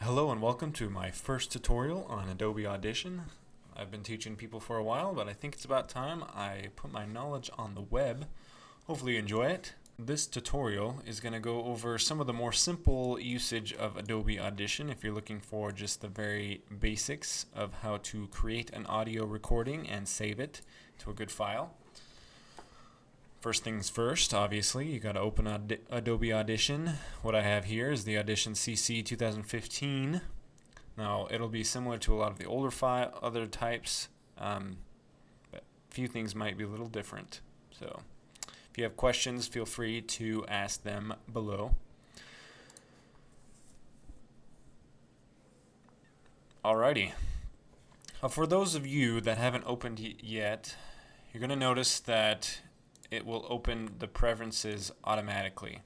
Hello and welcome to my first tutorial on Adobe Audition. I've been teaching people for a while, but I think it's about time I put my knowledge on the web. Hopefully you enjoy it. This tutorial is going to go over some of the more simple usage of Adobe Audition if you're looking for just the very basics of how to create an audio recording and save it to a good file. First things first, obviously, you got to open Adobe Audition. What I have here is the Audition CC 2015. Now, it'll be similar to a lot of the older other types, but a few things might be a little different. So, if you have questions, feel free to ask them below. Alrighty. For those of you that haven't opened yet, you're going to notice that it will open the preferences automatically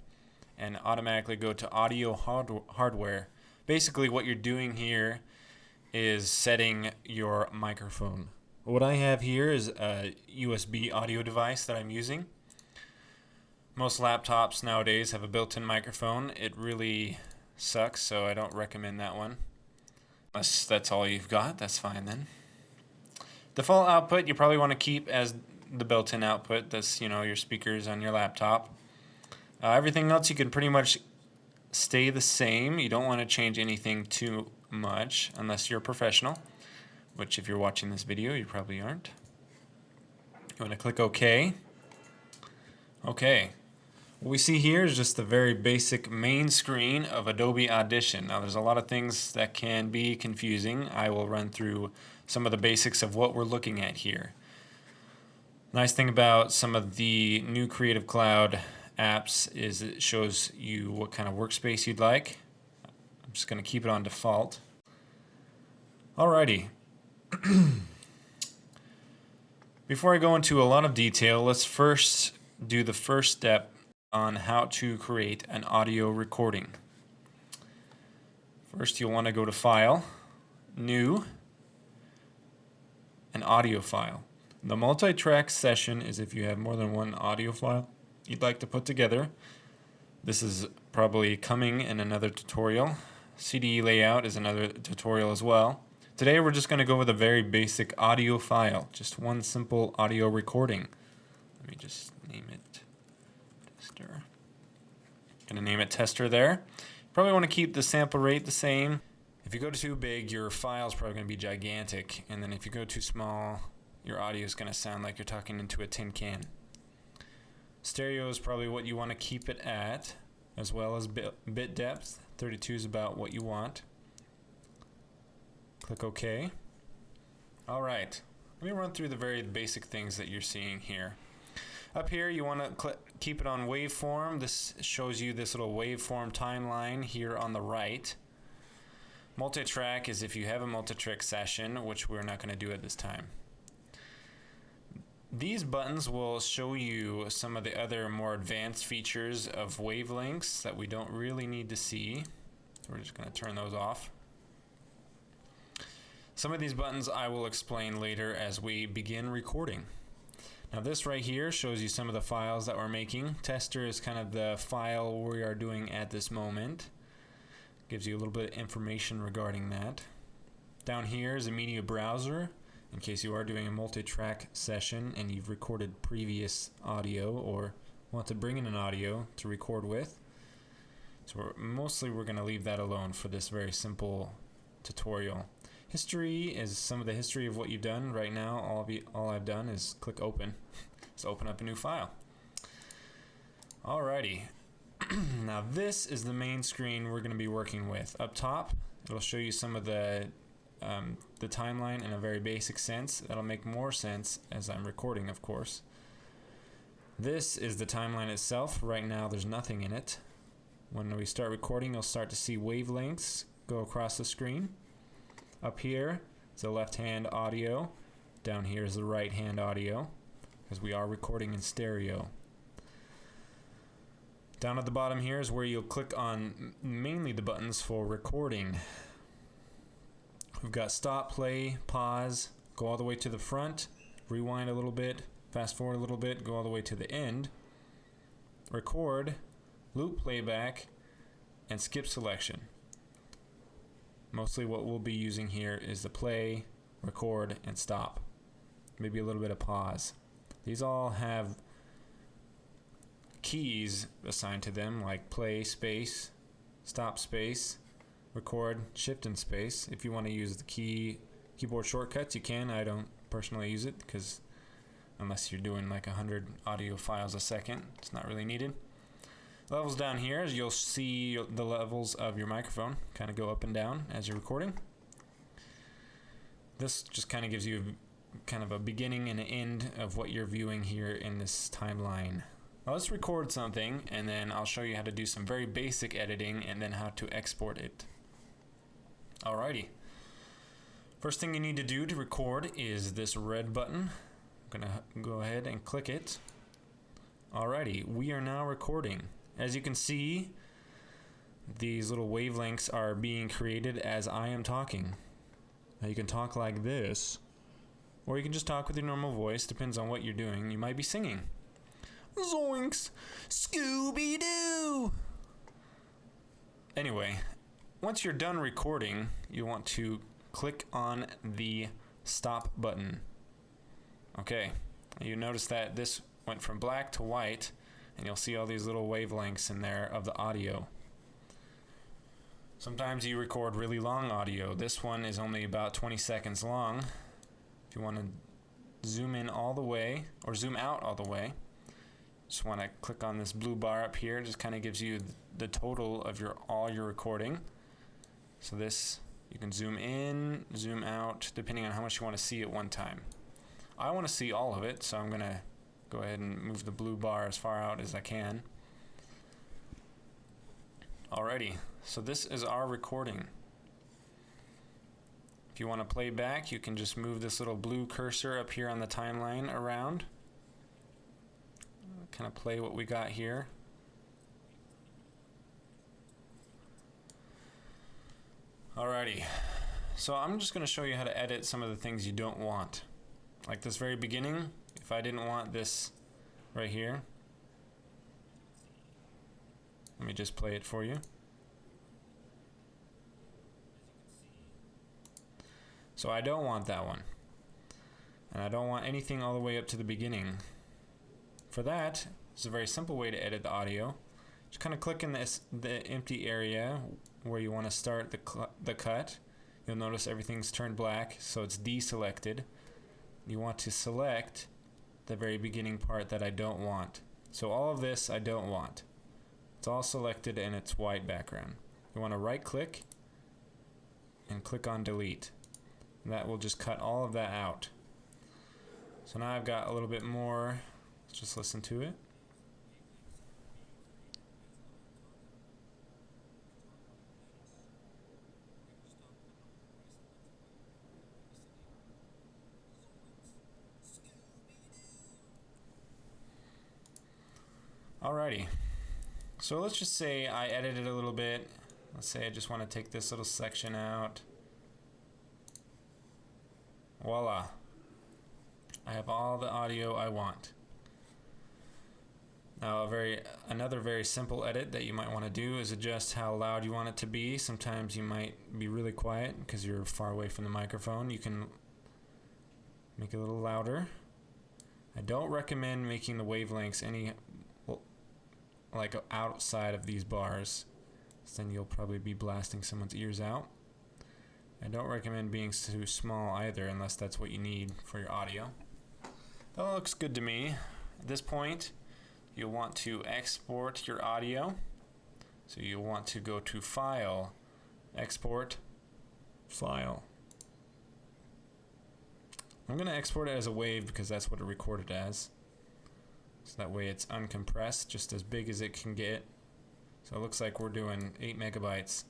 and automatically go to audio hardware. Basically what you're doing here is setting your microphone. What I have here is a USB audio device that I'm using. Most laptops nowadays have a built-in microphone. It really sucks, so I don't recommend that one. Unless that's all you've got, that's fine then. Default output you probably want to keep as the built-in output. That's, your speakers on your laptop. Everything else you can pretty much stay the same. You don't want to change anything too much unless you're a professional, which if you're watching this video you probably aren't. You want to click OK. Okay. What we see here is just the very basic main screen of Adobe Audition. Now there's a lot of things that can be confusing. I will run through some of the basics of what we're looking at here. Nice thing about some of the new Creative Cloud apps is it shows you what kind of workspace you'd like. I'm just going to keep it on default. Alrighty. Before I go into a lot of detail, let's first do the first step on how to create an audio recording. First, you'll want to go to File, New, and Audio File. The multi-track session is if you have more than one audio file you'd like to put together. This is probably coming in another tutorial. CD layout is another tutorial as well. Today we're just going to go with a very basic audio file, just one simple audio recording. Let me just name it Tester. Going to name it Tester there. Probably want to keep the sample rate the same. If you go too big, your file's probably going to be gigantic, and then if you go too small, your audio is going to sound like you're talking into a tin can. Stereo is probably what you want to keep it at, as well as bit depth. 32 is about what you want. Click OK. Alright, let me run through the very basic things that you're seeing here. Up here you want to keep it on waveform. This shows you this little waveform timeline here on the right. Multi-track is if you have a multi-track session, which we're not going to do at this time. These buttons will show you some of the other more advanced features of wavelengths that we don't really need to see. So we're just going to turn those off. Some of these buttons I will explain later as we begin recording. Now this right here shows you some of the files that we're making. Tester is kind of the file we are doing at this moment. Gives you a little bit of information regarding that. Down here is a media browser, in case you are doing a multi-track session and you've recorded previous audio or want to bring in an audio to record with. So we're going to leave that alone for this very simple tutorial. History is some of the history of what you've done. Right now, all I've done is click open. Let's open up a new file. Alrighty. Now this is the main screen we're going to be working with. Up top, it'll show you some of the timeline in a very basic sense. That'll make more sense as I'm recording, of course. This is the timeline itself. Right now there's nothing in it. When we start recording, you'll start to see wavelengths go across the screen. Up here is the left-hand audio. Down here is the right-hand audio, because we are recording in stereo. Down at the bottom here is where you'll click on mainly the buttons for recording. We've got stop, play, pause, go all the way to the front, rewind a little bit, fast forward a little bit, go all the way to the end, record, loop playback, and skip selection. Mostly what we'll be using here is the play, record, and stop. Maybe a little bit of pause. These all have keys assigned to them, like play, space, stop, space, record, shift, and space. If you want to use the keyboard shortcuts, you can. I don't personally use it because unless you're doing like 100 audio files a second, it's not really needed. Levels down here, as you'll see the levels of your microphone kind of go up and down as you're recording. This just kind of gives you kind of a beginning and an end of what you're viewing here in this timeline. Now let's record something, and then I'll show you how to do some very basic editing and then how to export it. Alrighty. First thing you need to do to record is this red button. I'm gonna go ahead and click it. Alrighty, we are now recording. As you can see, these little wavelengths are being created as I am talking. Now you can talk like this, or you can just talk with your normal voice, depends on what you're doing. You might be singing. Zoinks! Scooby-Doo! Anyway, once you're done recording, you want to click on the stop button. Okay, you notice that this went from black to white, and you'll see all these little wavelengths in there of the audio. Sometimes you record really long audio. This one is only about 20 seconds long. If you want to zoom in all the way, or zoom out all the way, just want to click on this blue bar up here. It just kind of gives you the total of all your recording. So this, you can zoom in, zoom out, depending on how much you want to see at one time. I want to see all of it, so I'm going to go ahead and move the blue bar as far out as I can. Alrighty, so this is our recording. If you want to play back, you can just move this little blue cursor up here on the timeline around. Kind of play what we got here. Alrighty, so I'm just going to show you how to edit some of the things you don't want. Like this very beginning, if I didn't want this right here, let me just play it for you. So I don't want that one. And I don't want anything all the way up to the beginning. For that, it's a very simple way to edit the audio. Just kind of click in the empty area where you want to start the cut. You'll notice everything's turned black, so it's deselected. You want to select the very beginning part that I don't want. So all of this I don't want. It's all selected and it's white background. You want to right click and click on delete. And that will just cut all of that out. So now I've got a little bit more. Let's just listen to it. Alrighty, so let's just say I edited a little bit. Let's say I just want to take this little section out. Voila. I have all the audio I want. Now another very simple edit that you might want to do is adjust how loud you want it to be. Sometimes you might be really quiet because you're far away from the microphone. You can make it a little louder. I don't recommend making the wavelengths any like outside of these bars, so then you'll probably be blasting someone's ears out. I don't recommend being too small either unless that's what you need for your audio. That looks good to me. At this point, you'll want to export your audio. So you'll want to go to File, Export, File. I'm going to export it as a wave because that's what it recorded as. So that way it's uncompressed, just as big as it can get. So it looks like we're doing 8 megabytes.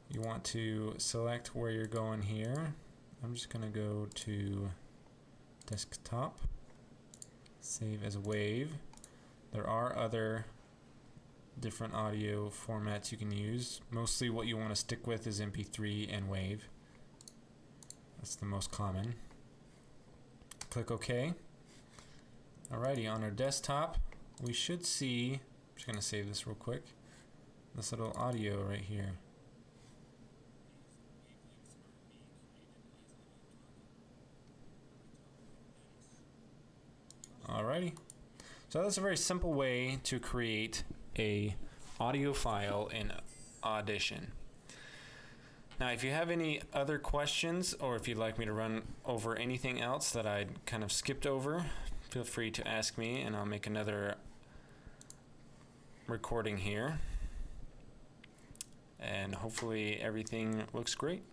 You want to select where you're going here. I'm just going to go to Desktop, Save as a wave. There are other different audio formats you can use. Mostly what you want to stick with is MP3 and WAV. That's the most common. Click OK. Alrighty, on our desktop, we should see, I'm just going to save this real quick, this little audio right here. Alrighty. So that's a very simple way to create a audio file in Audition. Now, if you have any other questions, or if you'd like me to run over anything else that I kind of skipped over, feel free to ask me, and I'll make another recording here. And hopefully everything looks great.